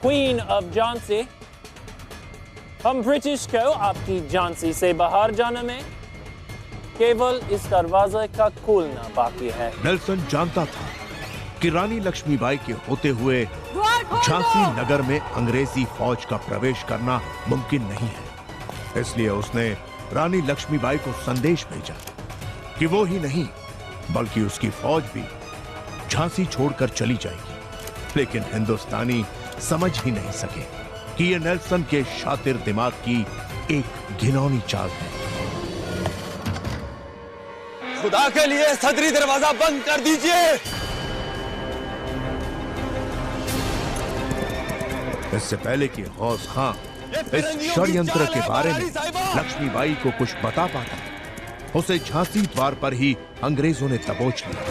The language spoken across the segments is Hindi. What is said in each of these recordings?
क्वीन ऑफ झांसी, हम ब्रिटिश को आपकी झांसी से बाहर जाने में केवल इस दरवाजे का खोलना बाकी है। नेल्सन जानता था कि रानी लक्ष्मीबाई के होते हुए झांसी नगर में अंग्रेजी फौज का प्रवेश करना मुमकिन नहीं है। इसलिए उसने रानी लक्ष्मीबाई को संदेश भेजा कि वो ही नहीं बल्कि उसकी फौज भी झांसी छोड़कर चली जाएगी। लेकिन हिंदुस्तानी समझ ही नहीं सके कि यह नेल्सन के शातिर दिमाग की एक घिनौनी चाल है। खुदा के लिए सदरी दरवाजा बंद कर दीजिए। इससे पहले कि गौस खां इस षड्यंत्र के बारे में लक्ष्मीबाई को कुछ बता पाता, उसे झांसी द्वार पर ही अंग्रेजों ने दबोच लिया।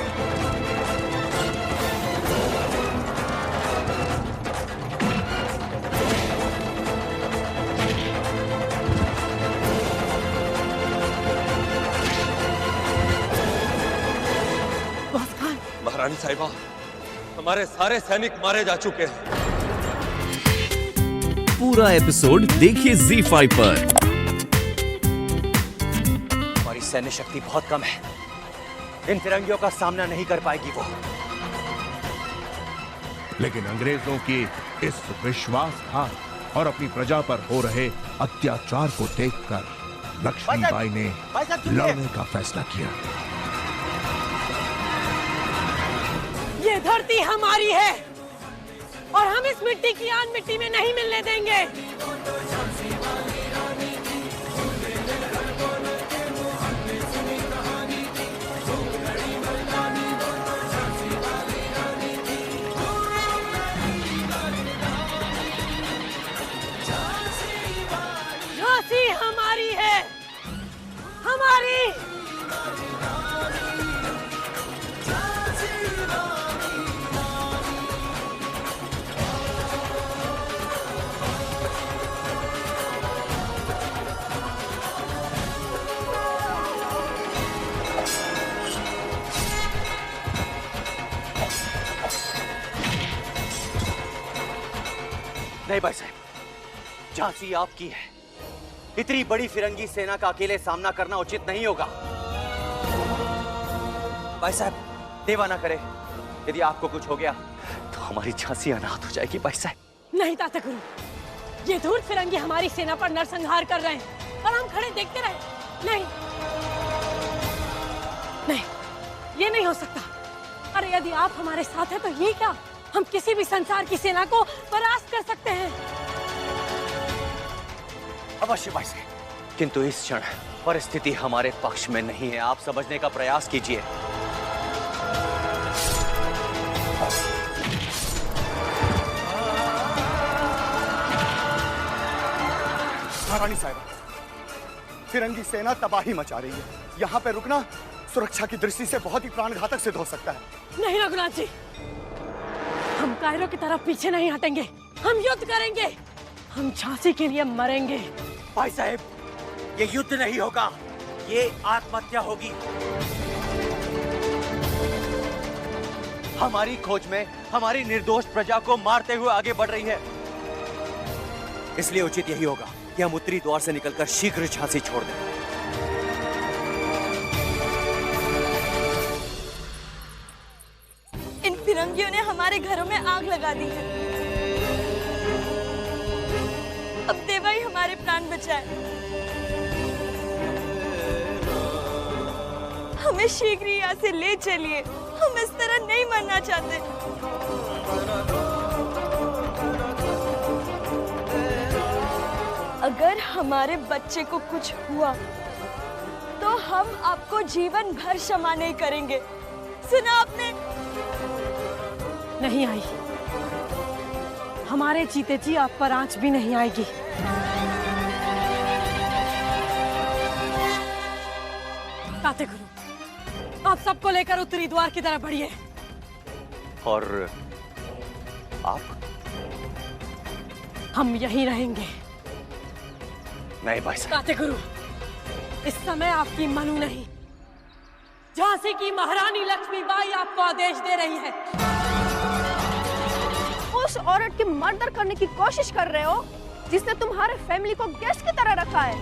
महारानी साहिबा, हमारे सारे सैनिक मारे जा चुके हैं। पूरा एपिसोड देखिए ZEE5 पर। हमारी सैन्य शक्ति बहुत कम है, इन फिरंगियों का सामना नहीं कर पाएगी वो। लेकिन अंग्रेजों के इस विश्वासघात और अपनी प्रजा पर हो रहे अत्याचार को देखकर लक्ष्मीबाई ने लड़ने का फैसला किया। ये धरती हमारी है और हम इस मिट्टी की आन मिट्टी में नहीं मिलने देंगे। झांसी हमारी है, हमारी। नहीं भाई साहब, झांसी आपकी है। इतनी बड़ी फिरंगी सेना का अकेले सामना करना उचित नहीं होगा। भाई साहब, देवा ना करे, यदि आपको कुछ हो गया तो हमारी झांसी अनाथ हो जाएगी। भाई साहब नहीं ताता गुरु, ये धूर्त फिरंगी हमारी सेना पर नरसंहार कर रहे हैं और हम खड़े देखते रहे। नहीं नहीं, ये नहीं हो सकता। अरे यदि आप हमारे साथ हैं तो ये क्या, हम किसी भी संसार की सेना को परास्त कर सकते हैं। अवश्य भाई साहब, किंतु इस क्षण परिस्थिति हमारे पक्ष में नहीं है। आप समझने का प्रयास कीजिए। महारानी साहिबा, फिरंगी सेना तबाही मचा रही है। यहाँ पे रुकना सुरक्षा की दृष्टि से बहुत ही प्राणघातक सिद्ध हो सकता है। नहीं रघुनाथ जी, हम कायरों की तरफ पीछे नहीं हटेंगे। हम युद्ध करेंगे, हम झांसी के लिए मरेंगे। भाई साहब, ये युद्ध नहीं होगा, ये आत्महत्या होगी। हमारी खोज में हमारी निर्दोष प्रजा को मारते हुए आगे बढ़ रही है। इसलिए उचित यही होगा कि हम उत्तरी द्वार से निकलकर शीघ्र झांसी छोड़ दें। इन फिरंगियों ने हमारे घरों में आग लगा दी है। अब देवा ही हमारे प्राण बचाए। हमें शीघ्र ही यहाँ से ले चलिए, हम इस तरह नहीं मरना चाहते। अगर हमारे बच्चे को कुछ हुआ तो हम आपको जीवन भर क्षमा नहीं करेंगे। सुना आपने? नहीं आई, हमारे जीते जी आप पर आंच भी नहीं आएगी। ताते गुरु, आप सबको लेकर उत्तरी द्वार की तरफ बढ़िए। और आप? हम यहीं रहेंगे। नहीं भाई साहब। ताते गुरु, इस समय आपकी मनु नहीं, झांसी की महारानी लक्ष्मीबाई आपको आदेश दे रही है। वो उस औरत की मर्डर करने की कोशिश कर रहे हो जिसने तुम्हारे फैमिली को गेस्ट की तरह रखा है,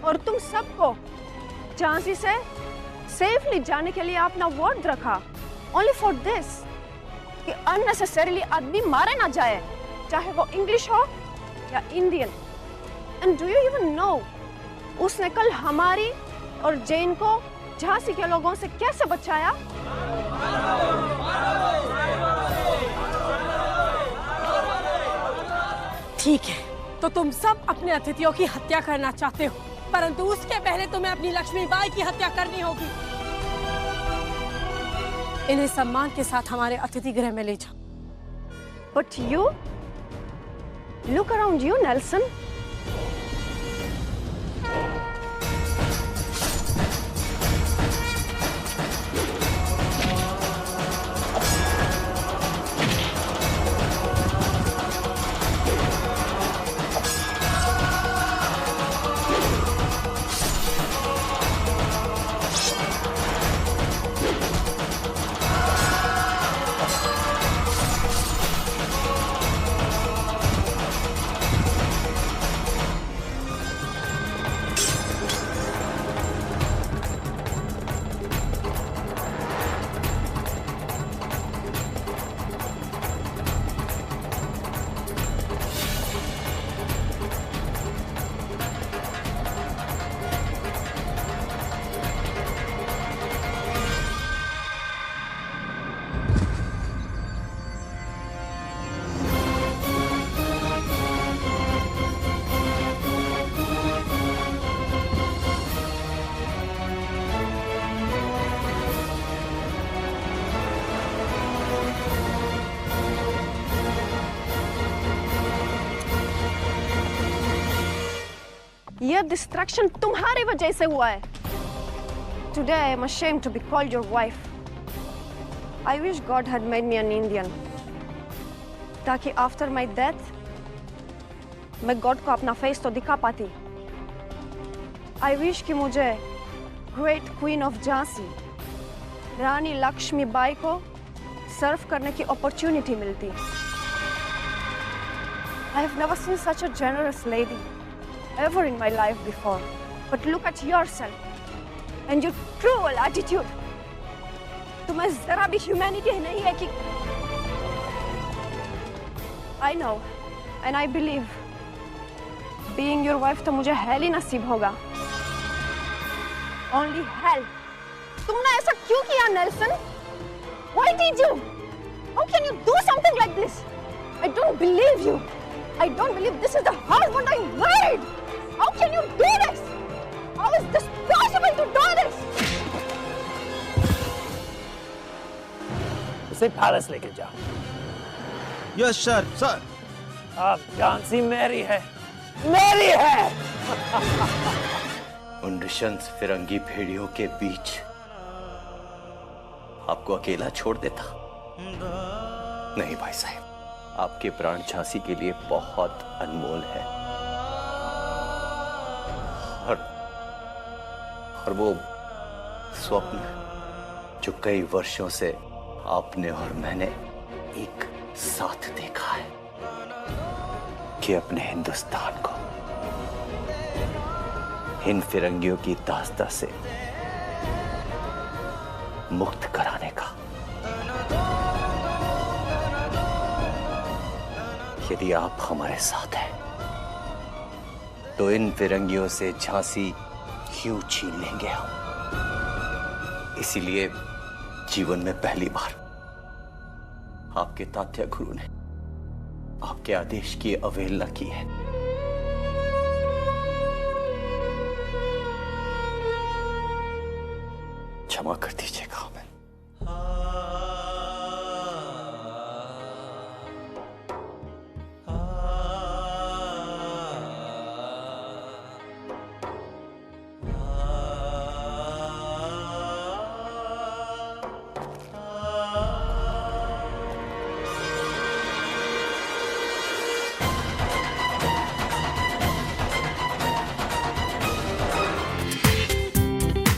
और तुम सबको झांसी से सेफली जाने के लिए अपना वर्ड रखा, ओनली फॉर दिस कि अननेसेसरीली आदमी मारे ना जाए, चाहे वो इंग्लिश हो या Indian. And do you even know उसने कल हमारी और जैन को झांसी के लोगों से कैसे बचाया? ठीक है, तो तुम सब अपने अतिथियों की हत्या करना चाहते हो, परंतु उसके पहले तुम्हें अपनी लक्ष्मीबाई की हत्या करनी होगी। इन्हें सम्मान के साथ हमारे अतिथि गृह में ले जाओ। But you look around you, Nelson. यह डिस्ट्रैक्शन तुम्हारी वजह से हुआ है। Today I am ashamed to be called your wife. I wish God had made me an Indian, ताकि after my death मैं गॉड को अपना फेस तो दिखा पाती। I wish कि मुझे ग्रेट क्वीन ऑफ झांसी रानी लक्ष्मीबाई को सर्व करने की अपॉर्चुनिटी मिलती। I have never seen such a generous lady ever in my life before. But look at yourself and your cruel attitude. तुम्हें जरा भी humanity नहीं है कि I know and I believe being your wife तो मुझे hell ही नसीब होगा। Only hell. तुमने ऐसा क्यों किया, Nelson? Why did you? How can you do something like this? I don't believe you. I don't believe this is the husband I married. How can you do this? How is this possible to do this? उसे पैलेस लेके जाओ। Yes sir. सर अब झांसी मेरी है, मेरी है। उन नृशंस फिरंगी भेड़ियों के बीच आपको अकेला छोड़ देता? नहीं भाई साहब, आपके प्राण झांसी के लिए बहुत अनमोल है। और वो स्वप्न जो कई वर्षों से आपने और मैंने एक साथ देखा है कि अपने हिंदुस्तान को इन फिरंगियों की दास्ता से मुक्त कराने का। यदि आप हमारे साथ हैं तो इन फिरंगियों से झांसी यूं छीन लेंगे हम। इसीलिए जीवन में पहली बार आपके तात्या गुरु ने आपके आदेश की अवहेलना की है। क्षमा कर दीजिएगा हमें।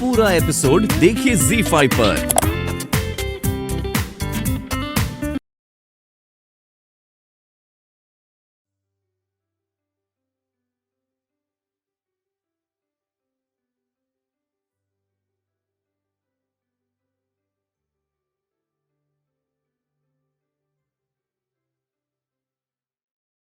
पूरा एपिसोड देखिए ZEE5 पर।